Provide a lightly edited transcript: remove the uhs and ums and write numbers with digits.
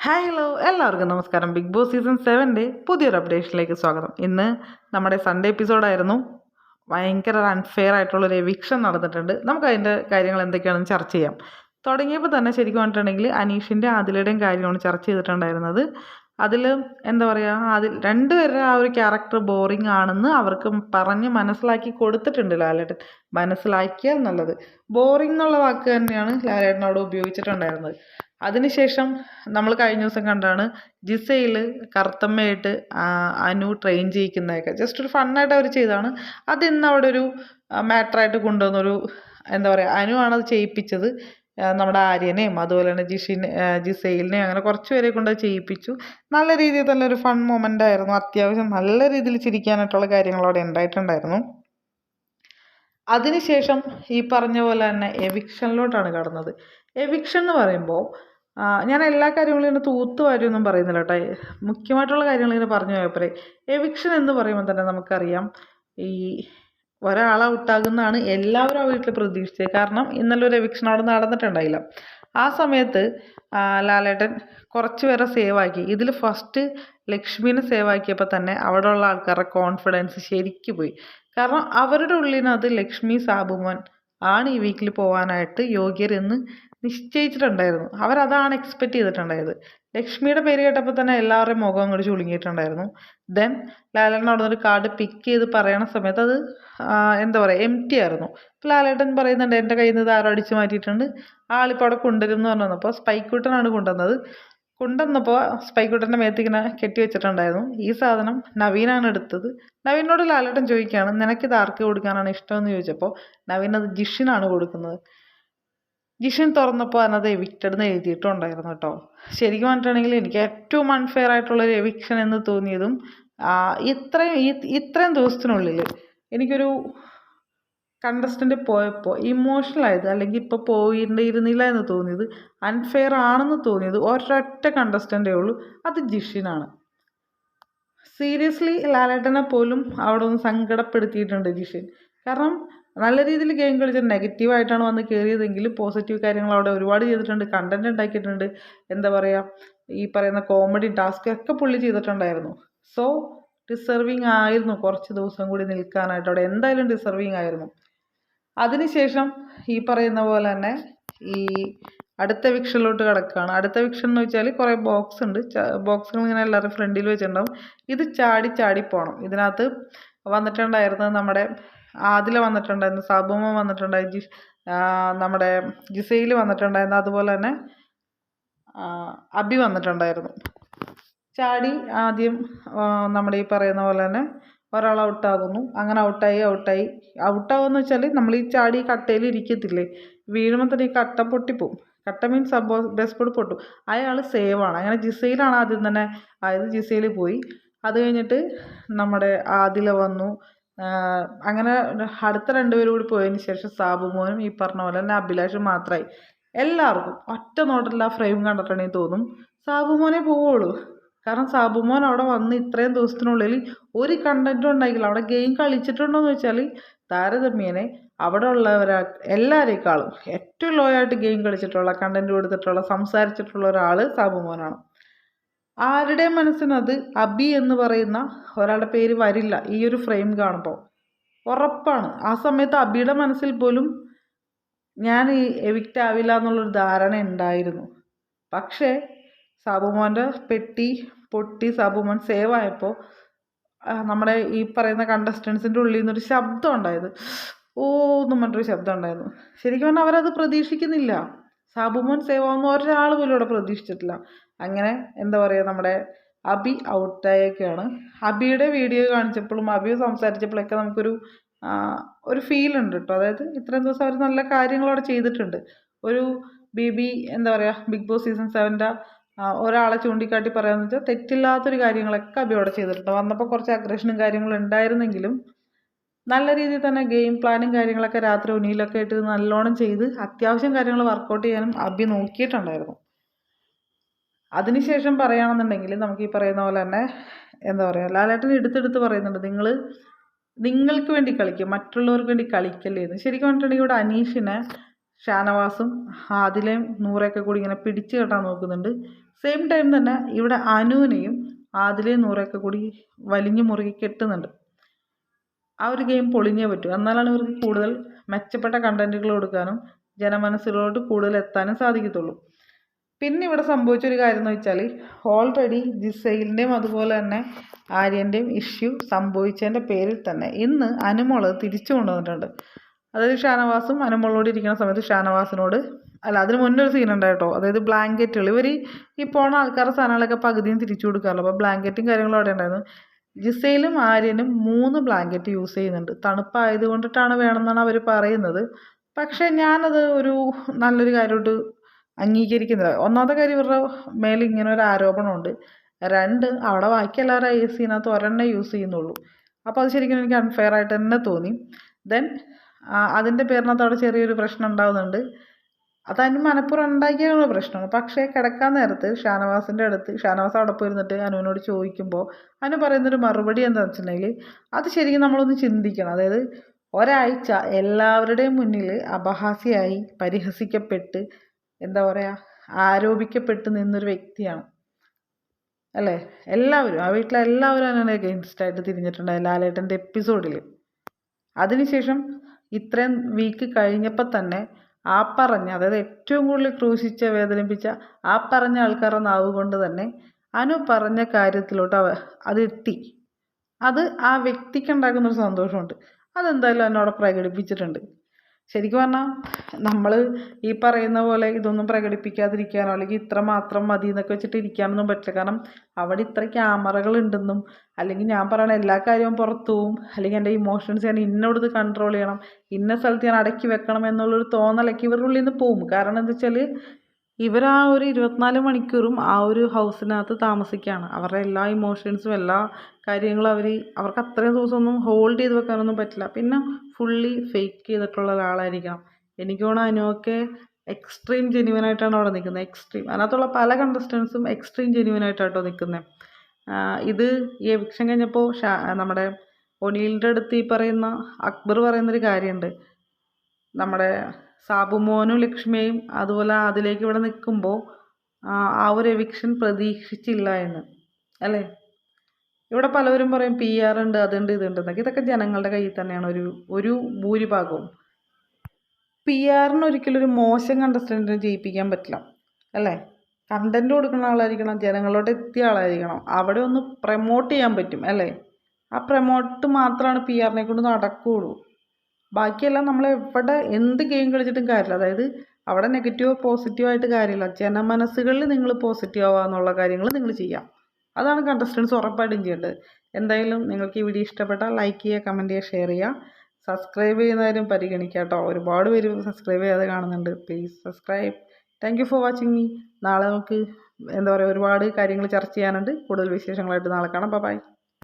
Hi hello എല്ലാവർക്കും നമസ്കാരം. Big boss season 7ൻ്റെ പുതിയൊരു അപ്ഡേഷനിലേക്ക് സ്വാഗതം. ഇന്ന് നമ്മുടെ സൺഡേ എപ്പിസോഡായിരുന്നു. ഭയങ്കര അൺഫെയർ ആയിട്ടുള്ളൊരു എവിക്ഷൻ നടന്നിട്ടുണ്ട്. നമുക്ക് അതിൻ്റെ കാര്യങ്ങൾ എന്തൊക്കെയാണെന്ന് ചർച്ച ചെയ്യാം. തുടങ്ങിയപ്പോൾ തന്നെ ശരിക്കും പറഞ്ഞിട്ടുണ്ടെങ്കിൽ അനീഷിൻ്റെ ആദിലയുടെയും കാര്യമാണ് ചർച്ച ചെയ്തിട്ടുണ്ടായിരുന്നത്. അതിൽ എന്താ പറയുക, അതിൽ രണ്ടുപേരുടെ ആ ഒരു ക്യാരക്ടർ ബോറിംഗ് ആണെന്ന് അവർക്ക് പറഞ്ഞ് മനസ്സിലാക്കി കൊടുത്തിട്ടുണ്ട് ലാലേട്ടൻ. മനസ്സിലാക്കിയാൽ നല്ലത്. ബോറിംഗ് എന്നുള്ള വാക്ക് തന്നെയാണ് ലാലേട്ടൻ അവിടെ ഉപയോഗിച്ചിട്ടുണ്ടായിരുന്നത്. അതിനുശേഷം നമ്മൾ കഴിഞ്ഞ ദിവസം കണ്ടാണ് ജിസയിൽ കറുത്തമ്മയായിട്ട് അനു ട്രെയിൻ ചെയ്യിക്കുന്നതൊക്കെ ജസ്റ്റ് ഒരു ഫണ്ണായിട്ട് അവർ ചെയ്തതാണ്. അതിന്ന് അവിടെ ഒരു മാറ്ററായിട്ട് കൊണ്ടുവന്നൊരു എന്താ പറയുക, അനു ആണ് അത് ചെയ്യിപ്പിച്ചത്. നമ്മുടെ ആര്യനെയും അതുപോലെ തന്നെ ജിസയിലിനെയും അങ്ങനെ കുറച്ച് പേരെ കൊണ്ട് അത് ചെയ്യിപ്പിച്ചു. നല്ല രീതിയിൽ തന്നെ ഒരു ഫൺ മൊമെൻ്റ് ആയിരുന്നു. അത്യാവശ്യം നല്ല രീതിയിൽ ചിരിക്കാനായിട്ടുള്ള കാര്യങ്ങൾ അവിടെ ഉണ്ടായിട്ടുണ്ടായിരുന്നു. അതിനുശേഷം ഈ പറഞ്ഞ പോലെ തന്നെ എവിക്ഷനിലോട്ടാണ് കടന്നത്. എവിക്ഷൻ എന്ന് പറയുമ്പോൾ ഞാൻ എല്ലാ കാര്യങ്ങളും ഇങ്ങനെ തൂത്തുവാരിയൊന്നും പറയുന്നില്ല കേട്ടോ. മുഖ്യമായിട്ടുള്ള കാര്യങ്ങൾ ഇങ്ങനെ പറഞ്ഞു പോയപ്പോഴേ, എവിക്ഷൻ എന്ന് പറയുമ്പോൾ തന്നെ നമുക്കറിയാം ഈ ഒരാൾ ഔട്ടാകുന്നതാണ് എല്ലാവരും ആ വീട്ടിൽ പ്രതീക്ഷിച്ചത്. കാരണം ഇന്നലെ ഒരു എവിക്ഷൻ അവിടെ നടന്നിട്ടുണ്ടായില്ല. ആ സമയത്ത് ലാലേട്ടൻ കുറച്ച് പേരെ സേവാക്കി. ഇതിൽ ഫസ്റ്റ് ലക്ഷ്മീനെ സേവാക്കിയപ്പോൾ തന്നെ അവിടെയുള്ള ആൾക്കാരുടെ കോൺഫിഡൻസ് ശരിക്കും പോയി. കാരണം അവരുടെ ഉള്ളിനകത്ത് ലക്ഷ്മി സാബുമോൻ ആണ് ഈ വീക്കിൽ പോകാനായിട്ട് യോഗ്യരെന്ന് നിശ്ചയിച്ചിട്ടുണ്ടായിരുന്നു. അവരതാണ് എക്സ്പെക്റ്റ് ചെയ്തിട്ടുണ്ടായത്. ലക്ഷ്മിയുടെ പേര് കേട്ടപ്പോൾ തന്നെ എല്ലാവരുടെയും മുഖം അങ്ങോട്ട് ചുളുങ്ങിയിട്ടുണ്ടായിരുന്നു. ദെൻ ലാലേട്ടൻ അവിടെ നിന്ന് കാർഡ് പിക്ക് ചെയ്ത് പറയണ സമയത്ത് അത് എന്താ പറയുക, എം ടി ആയിരുന്നു. അപ്പോൾ ലാലേട്ടൻ പറയുന്നുണ്ട് എൻ്റെ കയ്യിൽ നിന്ന് ആരോ അടിച്ച് മാറ്റിയിട്ടുണ്ട്, ആളിപ്പോൾ അവിടെ കൊണ്ടുവരും എന്ന് പറഞ്ഞു വന്നപ്പോൾ സ്പൈക്കൂട്ടനാണ് കൊണ്ടുവന്നത്. കൊണ്ടുവന്നപ്പോൾ സ്പൈക്കൂട്ടൻ്റെ മേത്തിങ്ങനെ കെട്ടി വെച്ചിട്ടുണ്ടായിരുന്നു. ഈ സാധനം നവീനാണ് എടുത്തത്. നവീനോട് ലാലേട്ടൻ ചോദിക്കുകയാണ്, നിനക്കിത് ആർക്ക് കൊടുക്കാനാണ് ഇഷ്ടമെന്ന് ചോദിച്ചപ്പോൾ നവീൻ അത് ജിഷിനാണ് കൊടുക്കുന്നത്. ജിഷൻ തുറന്നപ്പോൾ അതിനകത്ത് എവിക്റ്റഡ് എന്ന് എഴുതിയിട്ടുണ്ടായിരുന്നു കേട്ടോ. ശരിക്കും പറഞ്ഞിട്ടുണ്ടെങ്കിൽ എനിക്ക് ഏറ്റവും അൺഫെയർ ആയിട്ടുള്ളൊരു എവിക്ഷൻ എന്ന് തോന്നിയതും ഇത്രയും ദിവസത്തിനുള്ളിൽ എനിക്കൊരു കണ്ടസ്റ്റൻ്റ് പോയപ്പോൾ ഇമോഷണൽ ആയത്, അല്ലെങ്കിൽ ഇപ്പോൾ പോയിരുന്നില്ല എന്ന് തോന്നിയത്, അൺഫെയർ ആണെന്ന് തോന്നിയത് ഒരൊറ്റ കണ്ടസ്റ്റൻ്റേ ഉള്ളൂ, അത് ജിഷിനാണ്. സീരിയസ്ലി ലാലേട്ടനെ പോലും അവിടെ ഒന്ന് സങ്കടപ്പെടുത്തിയിട്ടുണ്ട് ജിഷിൻ. കാരണം നല്ല രീതിയിൽ ഗെയിം കളിച്ചിട്ട് നെഗറ്റീവായിട്ടാണ് വന്ന് കയറിയതെങ്കിൽ പോസിറ്റീവ് കാര്യങ്ങൾ അവിടെ ഒരുപാട് ചെയ്തിട്ടുണ്ട്. കണ്ടന്റ് ഉണ്ടാക്കിയിട്ടുണ്ട്. എന്താ പറയുക, ഈ പറയുന്ന കോമഡി ടാസ്ക് ഒക്കെ പുള്ളി ചെയ്തിട്ടുണ്ടായിരുന്നു. സോ ഡിസർവിങ് ആയിരുന്നു കുറച്ച് ദിവസം കൂടി നിൽക്കാനായിട്ട്. അവിടെ എന്തായാലും ഡിസർവിങ് ആയിരുന്നു. അതിനുശേഷം ഈ പറയുന്ന പോലെ തന്നെ ഈ അടുത്ത വിക്ഷനിലോട്ട് കിടക്കുകയാണ്. അടുത്ത വിക്ഷൻ എന്ന് വെച്ചാൽ കുറേ ബോക്സ് ഉണ്ട്. ബോക്സുകൾ ഇങ്ങനെ എല്ലാവരും ഫ്രണ്ടിൽ വെച്ചിട്ടുണ്ടാവും. ഇത് ചാടി ചാടി പോകണം. ഇതിനകത്ത് വന്നിട്ടുണ്ടായിരുന്നത് നമ്മുടെ ആദില വന്നിട്ടുണ്ടായിരുന്നു, സാബുമ വന്നിട്ടുണ്ടായിരുന്നു, നമ്മുടെ ജിസയിൽ വന്നിട്ടുണ്ടായിരുന്നു, അതുപോലെ തന്നെ അബി വന്നിട്ടുണ്ടായിരുന്നു. ചാടി ആദ്യം നമ്മുടെ ഈ പറയുന്ന പോലെ തന്നെ ഒരാൾ ഔട്ടാകുന്നു. അങ്ങനെ ഔട്ടാകുമെന്ന് വെച്ചാൽ നമ്മൾ ഈ ചാടി കട്ടയിൽ ഇരിക്കത്തില്ലേ, വീഴുമ്പോൾ തന്നെ ഈ കട്ട പൊട്ടിപ്പോവും. കട്ട മീൻസ് ബെസ്റ്റ് ബോർഡ് പൊട്ടും. അയാൾ സേവാണ്. അങ്ങനെ ജിസയിലാണ് ആദ്യം തന്നെ ആയത്. ജിസയിൽ പോയി. അത് കഴിഞ്ഞിട്ട് നമ്മുടെ ആദില വന്നു. അങ്ങനെ അടുത്ത രണ്ടുപേരും കൂടി പോയതിന് ശേഷം സാബുമോനും ഈ പറഞ്ഞ പോലെ തന്നെ അഭിലാഷും മാത്രമായി. എല്ലാവർക്കും ഒറ്റ നോട്ടിൽ ആ ഫ്രെയിം കണ്ടിട്ടുണ്ടെങ്കിൽ തോന്നും സാബുമോനെ പോവുള്ളൂ. കാരണം സാബുമോൻ അവിടെ വന്ന് ഇത്രയും ദിവസത്തിനുള്ളിൽ ഒരു കണ്ടന്റും ഉണ്ടായില്ല. അവിടെ ഗെയിം കളിച്ചിട്ടുണ്ടോ എന്ന് വെച്ചാൽ താരതമ്യേനെ അവിടെ ഉള്ളവരാ എല്ലാവരേക്കാളും ഏറ്റവും ലോ ആയിട്ട് ഗെയിം കളിച്ചിട്ടുള്ള, കണ്ടന്റ് കൊടുത്തിട്ടുള്ള, സംസാരിച്ചിട്ടുള്ള ഒരാൾ സാബുമോനാണ്. ആരുടെ മനസ്സിനത് അബി എന്ന് പറയുന്ന ഒരാളുടെ പേര് വരില്ല ഈ ഒരു ഫ്രെയിം കാണുമ്പോൾ, ഉറപ്പാണ്. ആ സമയത്ത് അബിയുടെ മനസ്സിൽ പോലും ഞാൻ ഈ എവിക്റ്റ് ആവില്ല എന്നുള്ളൊരു ധാരണ ഉണ്ടായിരുന്നു. പക്ഷേ സാബുമോൻ്റെ പെട്ടി പൊട്ടി സാബുമോൻ സേവ് ആയപ്പോൾ നമ്മുടെ ഈ പറയുന്ന കണ്ടസ്റ്റൻസിൻ്റെ ഉള്ളിൽ നിന്നൊരു ശബ്ദം ഉണ്ടായത്, ഓ എന്നും പറഞ്ഞൊരു ശബ്ദം ഉണ്ടായിരുന്നു. ശരിക്കും പറഞ്ഞാൽ അവരത് പ്രതീക്ഷിക്കുന്നില്ല. സാബുമോൻ സേവ് ആവുന്ന ഒരാൾ പോലും അവിടെ പ്രതീക്ഷിച്ചിട്ടില്ല. അങ്ങനെ എന്താ പറയുക, നമ്മുടെ അബി ഔട്ടായൊക്കെയാണ്. അബിയുടെ വീഡിയോ കാണിച്ചപ്പോഴും അബി സംസാരിച്ചപ്പോഴൊക്കെ നമുക്കൊരു ഫീൽ ഉണ്ട് കേട്ടോ. അതായത് ഇത്രയും ദിവസം അവർ നല്ല കാര്യങ്ങൾ അവിടെ ചെയ്തിട്ടുണ്ട്. ഒരു എന്താ പറയുക, ബിഗ് ബോസ് സീസൺ 7ൻ്റെ ഒരാളെ ചൂണ്ടിക്കാട്ടി പറയാമെന്ന് വെച്ചാൽ തെറ്റില്ലാത്തൊരു കാര്യങ്ങളൊക്കെ അബി അവിടെ ചെയ്തിട്ടുണ്ട്. വന്നപ്പോൾ കുറച്ച് അഗ്രഷനും കാര്യങ്ങളും ഉണ്ടായിരുന്നെങ്കിലും നല്ല രീതിയിൽ തന്നെ ഗെയിം പ്ലാനും കാര്യങ്ങളൊക്കെ രാത്രി ഉനിയിലൊക്കെ ആയിട്ട് നല്ലോണം ചെയ്ത് അത്യാവശ്യം കാര്യങ്ങൾ വർക്കൗട്ട് ചെയ്യാനും അബി നോക്കിയിട്ടുണ്ടായിരുന്നു. അതിനുശേഷം പറയുകയാണെന്നുണ്ടെങ്കിൽ നമുക്ക് ഈ പറയുന്ന പോലെ തന്നെ എന്താ പറയുക, ലാലേട്ടൻ എടുത്തെടുത്ത് പറയുന്നുണ്ട്, നിങ്ങൾക്ക് വേണ്ടി കളിക്കുക, മറ്റുള്ളവർക്ക് വേണ്ടി കളിക്കല്ലേ എന്ന്. ശരിക്കും പറഞ്ഞിട്ടുണ്ടെങ്കിൽ ഇവിടെ അനീഷിനെ ഷാനവാസും ആദിലയും നൂറയൊക്കെ കൂടി ഇങ്ങനെ പിടിച്ചു കെട്ടാൻ നോക്കുന്നുണ്ട്. സെയിം ടൈം തന്നെ ഇവിടെ അനുവിനെയും ആദിലയും നൂറയൊക്കെ കൂടി വലിഞ്ഞു മുറുകി കെട്ടുന്നുണ്ട്. ആ ഒരു ഗെയിം പൊളിഞ്ഞേ പറ്റൂ. എന്നാലാണ് ഇവർക്ക് കൂടുതൽ മെച്ചപ്പെട്ട കണ്ടന്റുകൾ കൊടുക്കാനും ജനമനസ്സിലോട്ട് കൂടുതൽ എത്താനും സാധിക്കത്തുള്ളൂ. പിന്നെ ഇവിടെ സംഭവിച്ചൊരു കാര്യം എന്ന് വെച്ചാൽ, ഓൾറെഡി ജിസൈലിൻ്റെയും അതുപോലെ തന്നെ ആര്യൻ്റെയും ഇഷ്യൂ സംഭവിച്ചതിൻ്റെ പേരിൽ തന്നെ ഇന്ന് അനുമോൾ തിരിച്ചു കൊണ്ടുവന്നിട്ടുണ്ട്. അതായത് ഷാനവാസും അനുമോളോട് ഇരിക്കുന്ന സമയത്ത് ഷാനവാസിനോട് അതിന് മുന്നേ ഒരു സീൻ ഉണ്ടായിട്ടോ. അതായത് ബ്ലാങ്കറ്റുകൾ ഇവർ ഈ പോണ ആൾക്കാരുടെ സാധനങ്ങളൊക്കെ പകുതിയും തിരിച്ചു കൊടുക്കാറുള്ളൂ. അപ്പോൾ ബ്ലാങ്കറ്റും കാര്യങ്ങളും അവിടെ ഉണ്ടായിരുന്നു. ജിസൈലും ആര്യനും 3 ബ്ലാങ്കറ്റ് യൂസ് ചെയ്യുന്നുണ്ട്. തണുപ്പായത് കൊണ്ടിട്ടാണ് വേണമെന്നാണ് അവർ പറയുന്നത്. പക്ഷേ ഞാനത് ഒരു നല്ലൊരു കാര്യമായിട്ട് അംഗീകരിക്കുന്നില്ല. ഒന്നാമത്തെ കാര്യം, ഇവരുടെ മേലെ ഇങ്ങനെ ഒരു ആരോപണമുണ്ട്. 2, അവിടെ ബാക്കി എല്ലാവരും AC-നകത്ത് ഒരെണ്ണേ യൂസ് ചെയ്യുന്നുള്ളൂ. അപ്പോൾ അത് ശരിക്കും എനിക്ക് അൺഫെയർ ആയിട്ട് തന്നെ തോന്നി. ദെൻ അതിൻ്റെ പേരിനകത്ത് അവിടെ ചെറിയൊരു പ്രശ്നം ഉണ്ടാകുന്നുണ്ട്. അതതിന് മനഃപൂർവ്വം ഉണ്ടാക്കിയുള്ള പ്രശ്നമാണ്. പക്ഷേ കിടക്കാൻ നേരത്ത് ഷാനവാസിൻ്റെ അടുത്ത് ഷാനവാസ് അവിടെ പോയിരുന്നിട്ട് അനുവിനോട് ചോദിക്കുമ്പോൾ അനു പറയുന്നൊരു മറുപടി എന്താണെന്ന് വെച്ചിട്ടുണ്ടെങ്കിൽ അത് ശരിക്കും നമ്മളൊന്ന് ചിന്തിക്കണം. അതായത് ഒരാഴ്ച എല്ലാവരുടെയും മുന്നിൽ അപഹാസ്യമായി പരിഹസിക്കപ്പെട്ട് എന്താ പറയുക ആരോപിക്കപ്പെട്ട് നിന്നൊരു വ്യക്തിയാണ് അല്ലേ. എല്ലാവരും ആ വീട്ടിലെ എല്ലാവരും അതിനെ അഗെയിൻസ്റ്റായിട്ട് തിരിഞ്ഞിട്ടുണ്ട് ലാലേട്ടൻ്റെ എപ്പിസോഡിൽ. അതിനുശേഷം ഇത്രയും വീക്ക് കഴിഞ്ഞപ്പോൾ തന്നെ ആ പറഞ്ഞ, അതായത് ഏറ്റവും കൂടുതൽ ക്രൂശിച്ച വേദനിപ്പിച്ച ആ പറഞ്ഞ ആൾക്കാരുടെ നാവ് കൊണ്ട് തന്നെ അനു പറഞ്ഞ കാര്യത്തിലോട്ട് അതെത്തി. അത് ആ വ്യക്തിക്ക് ഉണ്ടാക്കുന്നൊരു സന്തോഷമുണ്ട്. അതെന്തായാലും എന്നോട് പ്രകടിപ്പിച്ചിട്ടുണ്ട്. ശരിക്കും പറഞ്ഞാൽ നമ്മൾ ഈ പറയുന്ന പോലെ ഇതൊന്നും പ്രകടിപ്പിക്കാതിരിക്കാനോ അല്ലെങ്കിൽ ഇത്ര മാത്രം മതി എന്നൊക്കെ വെച്ചിട്ട് ഇരിക്കാനൊന്നും പറ്റില്ല. കാരണം അവിടെ ഇത്ര ക്യാമറകൾ ഉണ്ടെന്നും അല്ലെങ്കിൽ ഞാൻ പറയണ എല്ലാ കാര്യവും പുറത്തു പോവും, അല്ലെങ്കിൽ എൻ്റെ ഇമോഷൻസ് ഞാൻ ഇന്നോടത് കൺട്രോൾ ചെയ്യണം, ഇന്ന സ്ഥലത്ത് ഞാൻ അടക്കി വെക്കണം എന്നുള്ളൊരു തോന്നലൊക്കെ ഇവരുടെ ഉള്ളിൽ നിന്ന് പോവും. കാരണം എന്താ വെച്ചാൽ ഇവർ ആ ഒരു 24 മണിക്കൂറും ആ ഒരു ഹൗസിനകത്ത് താമസിക്കുകയാണ്. അവരുടെ എല്ലാ ഇമോഷൻസും എല്ലാ കാര്യങ്ങളും അവർക്ക് അത്രയും ദിവസമൊന്നും ഹോൾഡ് ചെയ്ത് വെക്കാനൊന്നും പറ്റില്ല. പിന്നെ ഫുള്ളി ഫേക്ക് ചെയ്തിട്ടുള്ള ഒരാളായിരിക്കണം. എനിക്ക് തോന്നുന്നു അനുവൊക്കെ എക്സ്ട്രീം ജെന്യുവനായിട്ടാണ് അവിടെ നിൽക്കുന്നത്. എക്സ്ട്രീം അതിനകത്തുള്ള പല കണ്ടസ്റ്റൻസും എക്സ്ട്രീം ജെന്യുവനായിട്ടാട്ടോ നിൽക്കുന്നത്. ഇത് ഈ എവിക്ഷൻ കഴിഞ്ഞപ്പോൾ നമ്മുടെ ഒനീലിൻ്റെ അടുത്ത് ഈ പറയുന്ന അക്ബർ പറയുന്നൊരു കാര്യമുണ്ട്. നമ്മുടെ സാബുമോനും ലക്ഷ്മിയും അതുപോലെ അതിലേക്ക് ഇവിടെ നിൽക്കുമ്പോൾ ആ ഒരു എവിക്ഷൻ പ്രതീക്ഷിച്ചില്ല എന്ന് അല്ലേ. ഇവിടെ പലവരും പറയും PR ഉണ്ട്, അതുണ്ട്, ഇതുണ്ട് എന്നൊക്കെ. ഇതൊക്കെ ജനങ്ങളുടെ കയ്യിൽ തന്നെയാണ് ഒരു ഭൂരിഭാഗവും. PR-ന് ഒരിക്കലും ഒരു മോശം കണ്ടസ്റ്റൻറ്റിനെ ജയിപ്പിക്കാൻ പറ്റില്ല അല്ലേ. കണ്ടൻറ്റ് കൊടുക്കുന്ന ആളായിരിക്കണം, ജനങ്ങളോട് എത്തിയ ആളായിരിക്കണം. അവിടെ ഒന്ന് പ്രമോട്ട് ചെയ്യാൻ പറ്റും അല്ലേ. ആ പ്രമോട്ട് മാത്രമാണ് PR-നെ കൊണ്ട് നടക്കുകയുള്ളൂ. ബാക്കിയെല്ലാം നമ്മൾ എവിടെ എന്ത് ഗെയിം കളിച്ചിട്ടും കാര്യമില്ല. അതായത് അവിടെ നെഗറ്റീവോ പോസിറ്റീവായിട്ട് കാര്യമില്ല. ജനമനസ്സുകളിൽ നിങ്ങൾ പോസിറ്റീവ് ആവുക എന്നുള്ള കാര്യങ്ങൾ നിങ്ങൾ ചെയ്യാം. അതാണ് കണ്ടസ്റ്റൻസ് ഉറപ്പായിട്ടും ചെയ്യേണ്ടത്. എന്തായാലും നിങ്ങൾക്ക് ഈ വീഡിയോ ഇഷ്ടപ്പെട്ടാൽ ലൈക്ക് ചെയ്യുക, കമൻറ്റ് ചെയ്യുക, ഷെയർ ചെയ്യുക. സബ്സ്ക്രൈബ് ചെയ്യുന്നവരും പരിഗണിക്കുക കേട്ടോ. ഒരുപാട് പേര് സബ്സ്ക്രൈബ് ചെയ്യാതെ കാണുന്നുണ്ട്. Please subscribe. Thank you for watching me. നാളെ നമുക്ക് എന്താ പറയുക ഒരുപാട് കാര്യങ്ങൾ ചർച്ച ചെയ്യാനുണ്ട്. കൂടുതൽ വിശേഷങ്ങളായിട്ട് നാളെ കാണാം. ബൈ.